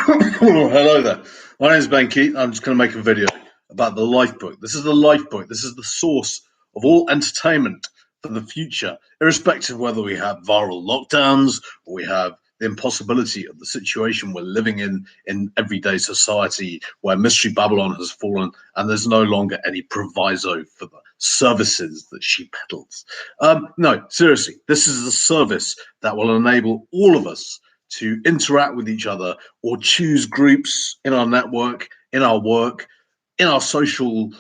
Oh, hello there. My name is Ben Keaton. I'm just going to make a video about the Lifebook. This is the Lifebook. This is the source of all entertainment for the future, irrespective of whether we have viral lockdowns or we have the impossibility of the situation we're living in everyday society, where Mystery Babylon has fallen and there's no longer any proviso for the services that she peddles. No, seriously, this is a service that will enable all of us to interact with each other or choose groups in our network, in our work, in our social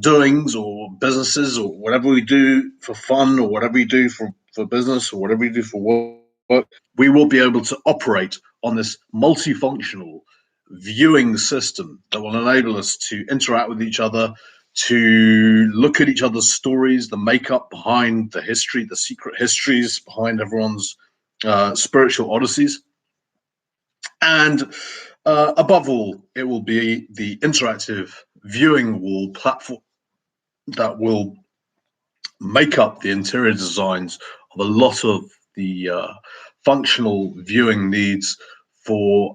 doings or businesses or whatever we do for fun or whatever we do for business or whatever we do for work. We will be able to operate on this multifunctional viewing system that will enable us to interact with each other, to look at each other's stories, the makeup behind the history, the secret histories behind everyone's spiritual odysseys. And above all, it will be the interactive viewing wall platform that will make up the interior designs of a lot of the functional viewing needs for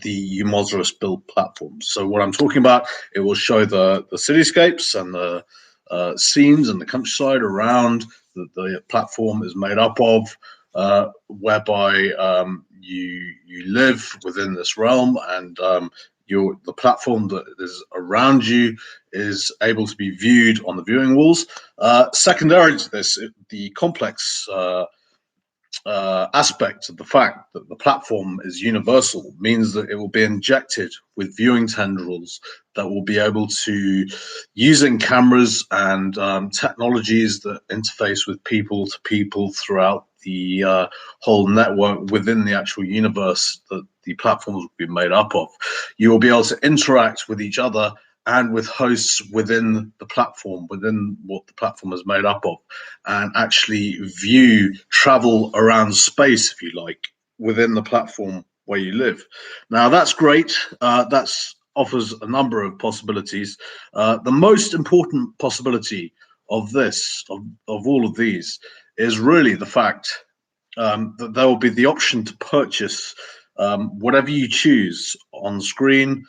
the Umozorus build platform. So what I'm talking about, it will show the cityscapes and the scenes and the countryside around that the platform is made up of, whereby you live within this realm, and the platform that is around you is able to be viewed on the viewing walls. Secondary to this, the complex aspect of the fact that the platform is universal means that it will be injected with viewing tendrils that will be able to, using cameras and technologies that interface with people to people throughout the whole network within the actual universe that the platforms will be made up of. You will be able to interact with each other and with hosts within the platform, within what the platform is made up of, and actually view, travel around space, if you like, within the platform where you live. Now, that's great. That's offers a number of possibilities. The most important possibility of this, of all of these, is really the fact that there will be the option to purchase whatever you choose on screen.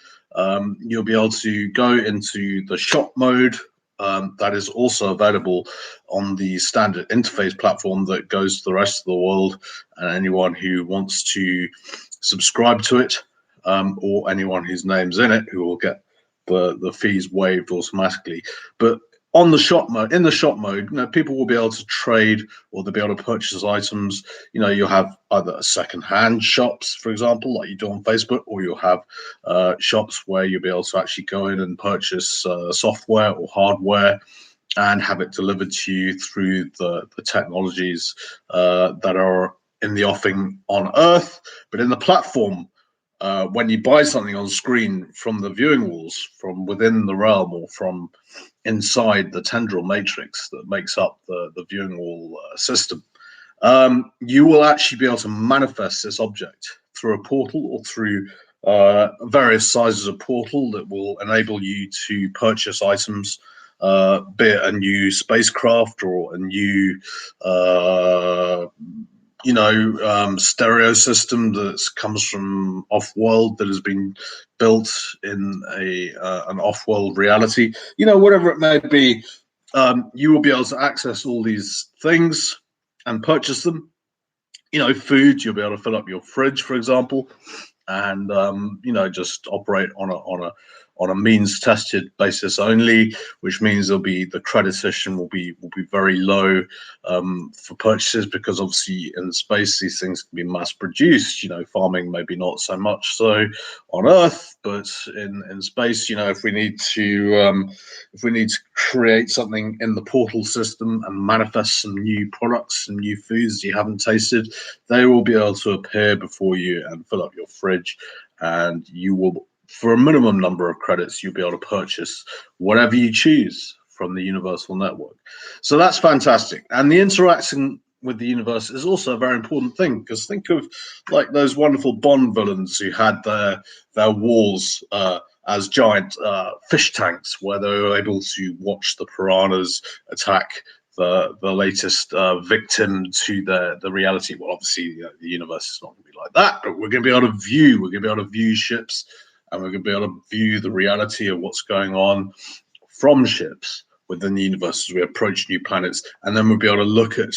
You'll be able to go into the shop mode that is also available on the standard interface platform that goes to the rest of the world, and anyone who wants to subscribe to it, or anyone whose name's in it, who will get the fees waived automatically. But on the shop mode, in the shop mode, people will be able to trade, or they'll be able to purchase items. You'll have either second-hand shops, for example, like you do on Facebook, or you'll have shops where you'll be able to actually go in and purchase software or hardware and have it delivered to you through the technologies that are in the offing on Earth. But in the platform, when you buy something on screen from the viewing walls, from within the realm or from inside the tendril matrix that makes up the viewing wall system, you will actually be able to manifest this object through a portal or through various sizes of portal that will enable you to purchase items, be it a new spacecraft or a new stereo system that comes from off-world, that has been built in an off-world reality. Whatever it may be, you will be able to access all these things and purchase them. Food, you'll be able to fill up your fridge, for example, and just operate on a means tested basis only, which means the credit system will be very low for purchases, because obviously in space these things can be mass produced. Farming maybe not so much so on Earth, but in space, if we need to create something in the portal system and manifest some new products, some new foods you haven't tasted, they will be able to appear before you and fill up your fridge, and you will, for a minimum number of credits, you'll be able to purchase whatever you choose from the Universal Network. So that's fantastic. And the interaction with the universe is also a very important thing, because think of like those wonderful Bond villains who had their walls as giant fish tanks, where they were able to watch the piranhas attack the latest victim to the reality. Well, obviously the universe is not going to be like that, but we're going to be able to view ships, and we're going to be able to view the reality of what's going on from ships within the universe as we approach new planets, and then we'll be able to look at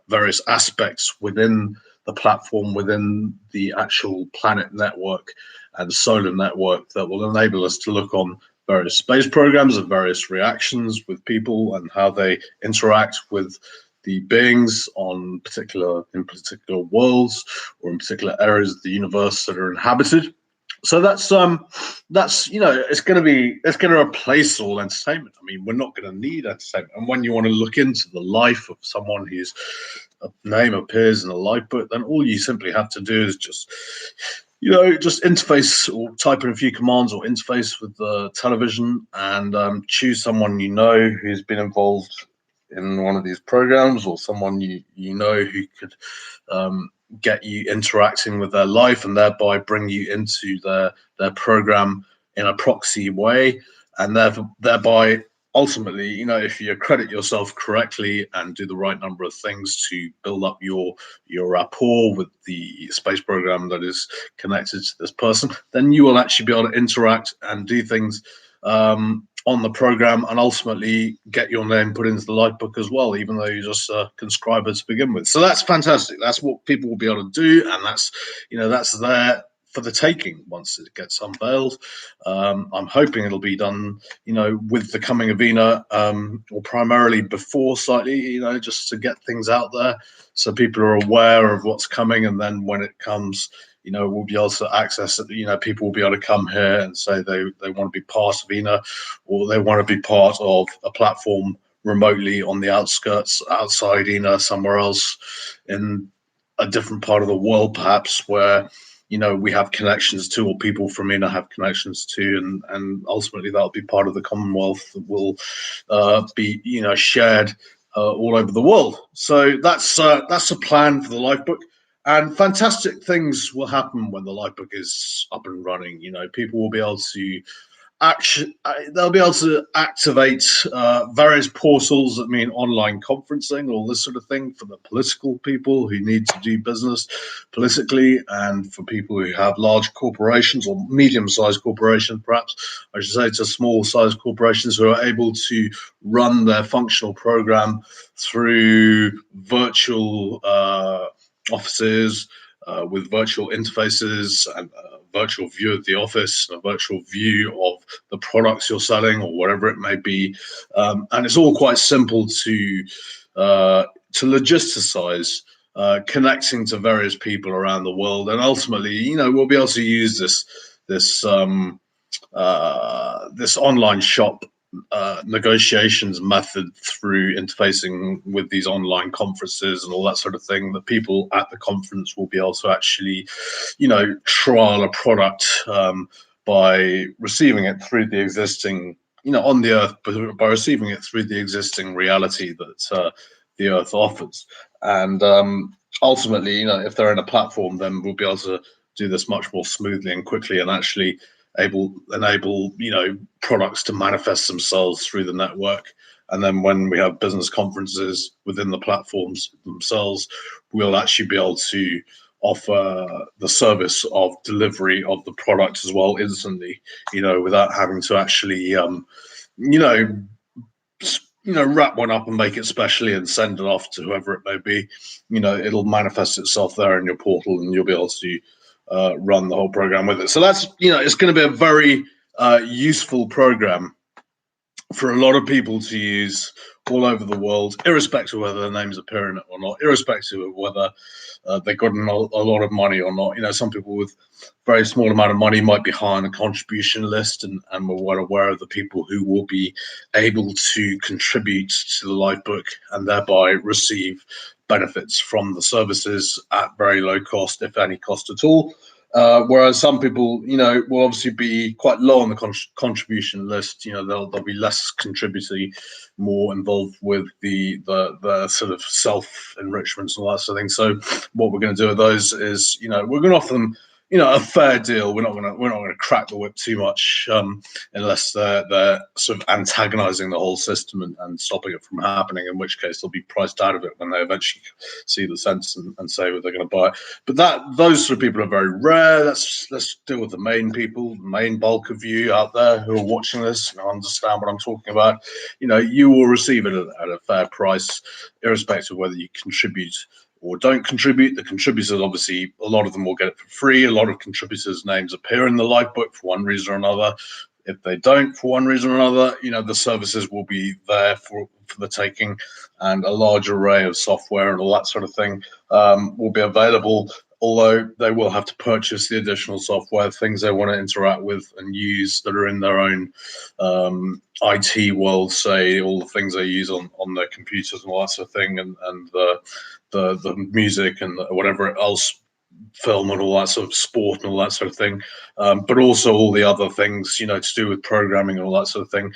various aspects within the platform, within the actual planet network and solar network, that will enable us to look on various space programs and various reactions with people and how they interact with the beings in particular worlds or in particular areas of the universe that are inhabited. So that's it's going to replace all entertainment. I mean, we're not going to need entertainment. And when you want to look into the life of someone whose name appears in a life book, then all you simply have to do is just interface or type in a few commands or interface with the television and choose someone who's been involved in one of these programs, or someone who could get you interacting with their life and thereby bring you into their program in a proxy way, and thereby ultimately, if you accredit yourself correctly and do the right number of things to build up your rapport with the space program that is connected to this person, then you will actually be able to interact and do things on the program, and ultimately get your name put into the life book as well, even though you're just a conscriber to begin with. So that's fantastic. That's what people will be able to do, and that's there for the taking once it gets unveiled. I'm hoping it'll be done, with the coming of Ina, or primarily before slightly, just to get things out there so people are aware of what's coming, and then when it comes, we'll be able to access it. People will be able to come here and say they want to be part of Ina, or they want to be part of a platform remotely on the outskirts, outside Ina, somewhere else in a different part of the world, perhaps, where we have connections to, or people from Ina have connections to, and ultimately that'll be part of the Commonwealth that will be shared all over the world. So that's a plan for the Lifebook. And fantastic things will happen when the Lifebook is up and running. People will be able to they'll be able to activate various portals that mean online conferencing, all this sort of thing, for the political people who need to do business politically, and for people who have large corporations or medium-sized corporations, perhaps I should say, to small-sized corporations who are able to run their functional program through virtual offices with virtual interfaces and a virtual view of the office, a virtual view of the products you're selling, or whatever it may be. And it's all quite simple to logisticize, connecting to various people around the world. And ultimately, we'll be able to use this online shop negotiations method through interfacing with these online conferences and all that sort of thing, that people at the conference will be able to actually, trial a product by receiving it through the existing, on the Earth, but by receiving it through the existing reality that the Earth offers. And ultimately, if they're in a platform, then we'll be able to do this much more smoothly and quickly, and actually enable products to manifest themselves through the network. And then when we have business conferences within the platforms themselves, we'll actually be able to offer the service of delivery of the product as well instantly, without having to actually wrap one up and make it specially and send it off to whoever it may be. It'll manifest itself there in your portal, and you'll be able to run the whole program with it. So that's, it's going to be a very useful program for a lot of people to use all over the world, irrespective of whether their names appear in it or not, irrespective of whether they've got a lot of money or not. Some people with very small amount of money might be high on a contribution list, and we're well aware of the people who will be able to contribute to the Lifebook and thereby receive benefits from the services at very low cost, if any cost at all. Whereas some people, will obviously be quite low on the contribution list. They'll be less contributory, more involved with the sort of self enrichment and all that sort of thing. So what we're going to do with those is, we're going to offer them a fair deal. We're not gonna crack the whip too much, unless they're sort of antagonising the whole system and stopping it from happening. In which case, they'll be priced out of it when they eventually see the sense and say what they're going to buy. But those sort of people are very rare. Let's deal with the main people, the main bulk of you out there who are watching this and understand what I'm talking about. You will receive it at a fair price, irrespective of whether you contribute or don't contribute. The contributors, obviously, a lot of them will get it for free. A lot of contributors' names appear in the Lifebook for one reason or another. If they don't, for one reason or another, the services will be there for the taking, and a large array of software and all that sort of thing will be available. Although they will have to purchase the additional software, things they want to interact with and use that are in their own IT world, say all the things they use on their computers and all that sort of thing, and the music and whatever else, film and all that sort of sport and all that sort of thing, but also all the other things, to do with programming and all that sort of thing.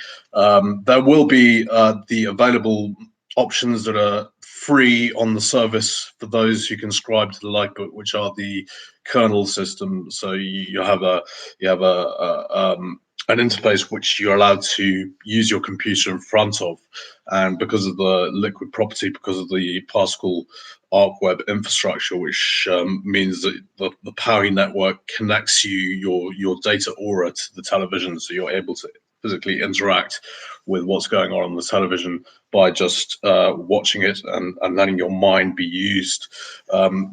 There will be the available options that are free on the service for those who can subscribe to the Lifebook, which are the kernel system. So you have an interface which you're allowed to use your computer in front of, and because of the liquid property, because of the Pascal ArcWeb infrastructure, which means that the POWI network connects your data aura to the television, so you're able to physically interact with what's going on the television by just watching it and letting your mind be used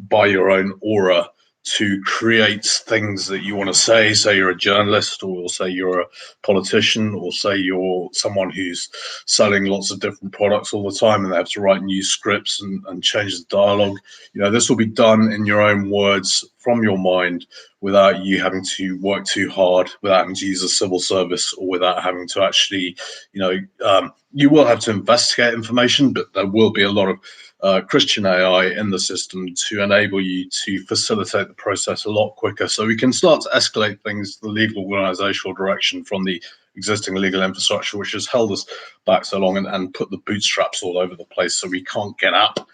by your own aura to create things that you want to say. Say you're a journalist, or say you're a politician, or say you're someone who's selling lots of different products all the time and they have to write new scripts and change the dialogue. This will be done in your own words from your mind, without you having to work too hard, without having to use a civil service, or without having to actually, you will have to investigate information, but there will be a lot of Christian AI in the system to enable you to facilitate the process a lot quicker. So we can start to escalate things to the legal organizational direction from the existing legal infrastructure, which has held us back so long and put the bootstraps all over the place so we can't get up.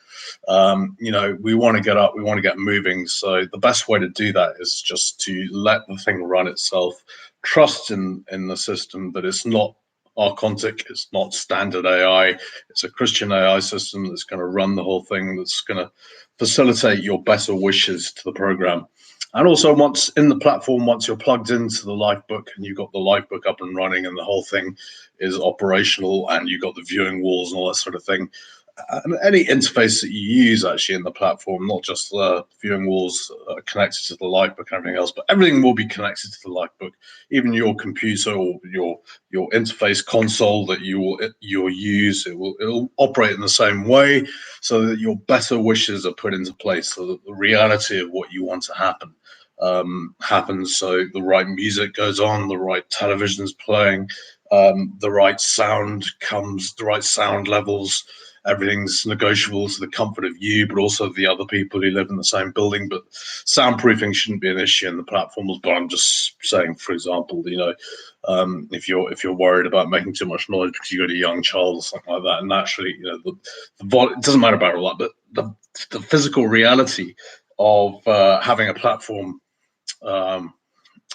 We want to get up, we want to get moving. So the best way to do that is just to let the thing run itself, trust in the system that it's not Archontic, it's not standard AI, it's a Christian AI system that's going to run the whole thing, that's going to facilitate your better wishes to the program. And also, once in the platform, once you're plugged into the Lifebook and you've got the Lifebook up and running and the whole thing is operational and you've got the viewing walls and all that sort of thing, and any interface that you use actually in the platform, not just the viewing walls connected to the Lifebook and everything else, but everything will be connected to the Lifebook. Even your computer or your interface console that you'll use, it'll operate in the same way, so that your better wishes are put into place, so that the reality of what you want to happen happens. So the right music goes on, the right television is playing, the right sound comes, the right sound levels. Everything's negotiable to the comfort of you, but also the other people who live in the same building. But soundproofing shouldn't be an issue in the platforms. But I'm just saying, for example, if you're worried about making too much noise because you got a young child or something like that, and naturally, it doesn't matter about all that, but the physical reality of having a platform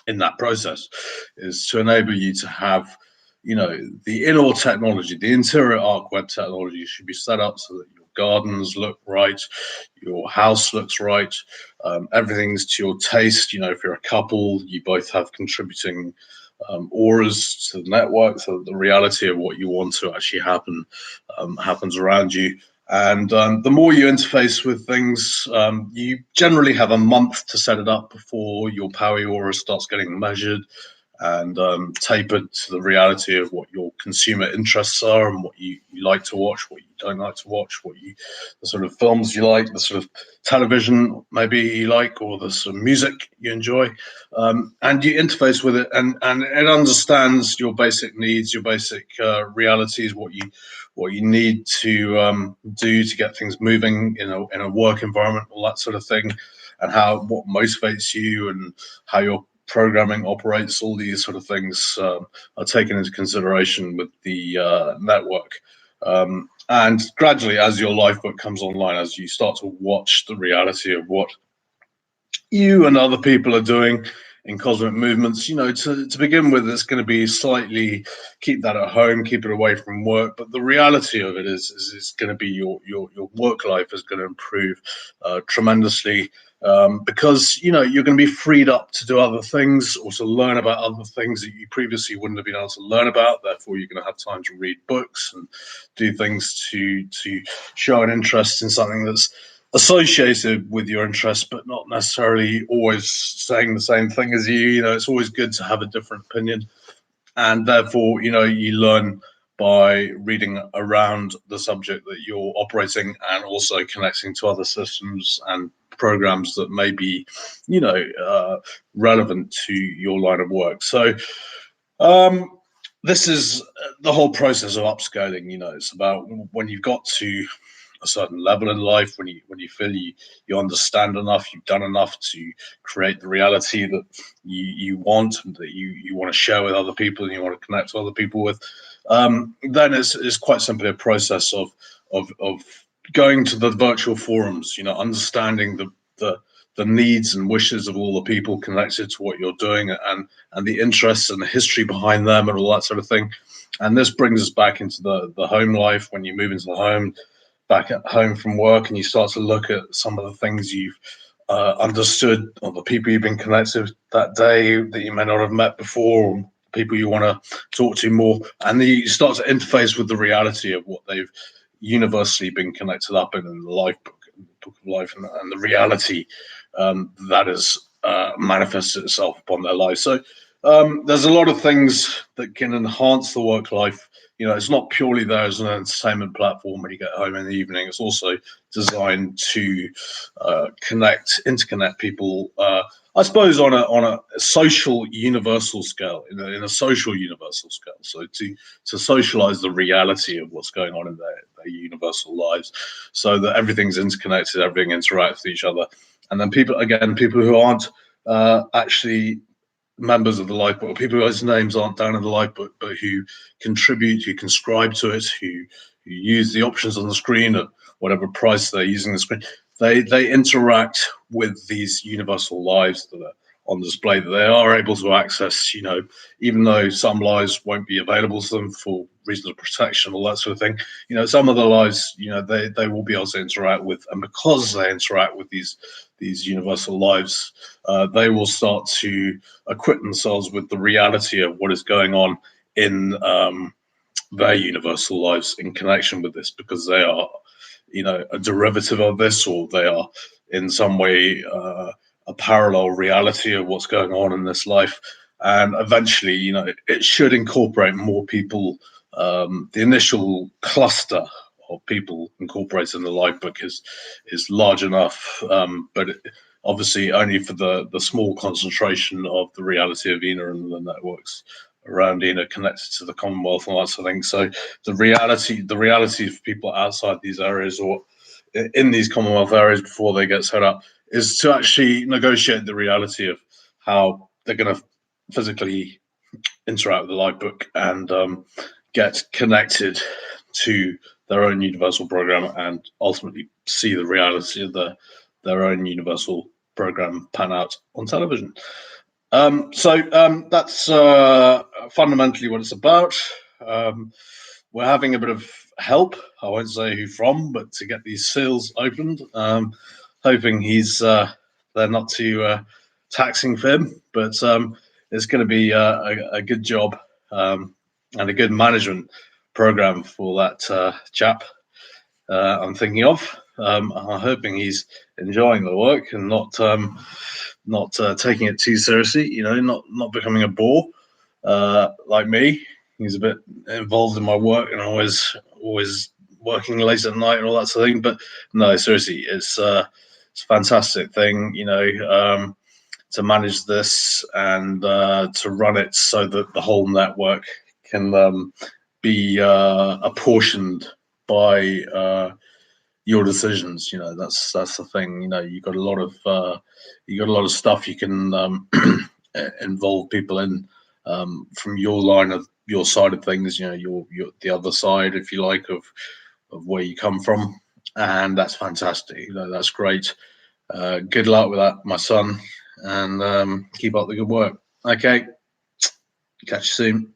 in that process is to enable you to have the indoor technology, the interior ArcWeb technology should be set up so that your gardens look right, your house looks right, everything's to your taste. If you're a couple, you both have contributing auras to the network, so that the reality of what you want to actually happen happens around you. And the more you interface with things, you generally have a month to set it up before your POWI aura starts getting measured and tapered to the reality of what your consumer interests are and what you like to watch, what you don't like to watch, the sort of films you like, the sort of television maybe you like, or the sort of music you enjoy, and you interface with it, and it understands your basic needs, your basic realities, what you need to do to get things moving in a work environment, all that sort of thing, and what motivates you and how your programming operates. All these sort of things are taken into consideration with the network. And gradually, as your Lifebook comes online, as you start to watch the reality of what you and other people are doing in cosmic movements. To begin with, it's going to be slightly keep that at home, keep it away from work. But the reality of it is it's going to be your work life is going to improve tremendously, because you're going to be freed up to do other things or to learn about other things that you previously wouldn't have been able to learn about. Therefore, you're going to have time to read books and do things to show an interest in something that's associated with your interests, but not necessarily always saying the same thing as you. It's always good to have a different opinion, and therefore, you learn by reading around the subject that you're operating and also connecting to other systems and programs that may be, relevant to your line of work. So, this is the whole process of upscaling. It's about when you've got to a certain level in life, when you feel you understand enough, you've done enough to create the reality that you want and that you want to share with other people and you want to connect to other people with, then it's quite simply a process of going to the virtual forums, understanding the needs and wishes of all the people connected to what you're doing, and the interests and the history behind them and all that sort of thing. And this brings us back into the home life. When you move into the home, back at home from work, and you start to look at some of the things you've understood, or the people you've been connected with that day that you may not have met before, or people you want to talk to more, and then you start to interface with the reality of what they've universally been connected up in the life book, book of life, and the reality that has manifested itself upon their life. So there's a lot of things that can enhance the work life. It's not purely there as an entertainment platform when you get home in the evening. It's also designed to interconnect people, I suppose, on a social universal scale, in a social universal scale. So to socialize the reality of what's going on in their universal lives, so that everything's interconnected, everything interacts with each other, and then people who aren't actually members of the lifebook, people whose names aren't down in the lifebook, but who contribute, who conscribe to it, who use the options on the screen at whatever price they're using the screen. They interact with these universal lives that are on display, that they are able to access, even though some lives won't be available to them for reasons of protection, all that sort of thing. Some of the lives, they will be able to interact with, and because they interact with these universal lives, they will start to equip themselves with the reality of what is going on in their universal lives in connection with this, because they are, a derivative of this, or they are in some way a parallel reality of what's going on in this life. And eventually, it should incorporate more people. The initial cluster of people incorporated in the life book is large enough, but obviously only for the small concentration of the reality of Ina and the networks around Ina connected to the Commonwealth and all that sort of thing. So the reality for people outside these areas, or in these Commonwealth areas before they get set up, is to actually negotiate the reality of how they're going to physically interact with the live book and get connected to their own universal program, and ultimately see the reality of their own universal program pan out on television. So that's fundamentally what it's about. We're having a bit of help. I won't say who from, but to get these seals opened. Hoping they're not too taxing for him, but it's going to be a good job and a good management program for that chap I'm thinking of. I'm hoping he's enjoying the work and not taking it too seriously. Not becoming a bore like me. He's a bit involved in my work and always working late at night and all that sort of thing. But no, seriously, it's a fantastic thing. To manage this and to run it so that the whole network can be apportioned by your decisions. That's the thing. You got a lot of stuff you can involve people in from your side of things. Your the other side, if you like, of where you come from, and that's fantastic. That's great. Good luck with that, my son, and keep up the good work. Okay, catch you soon.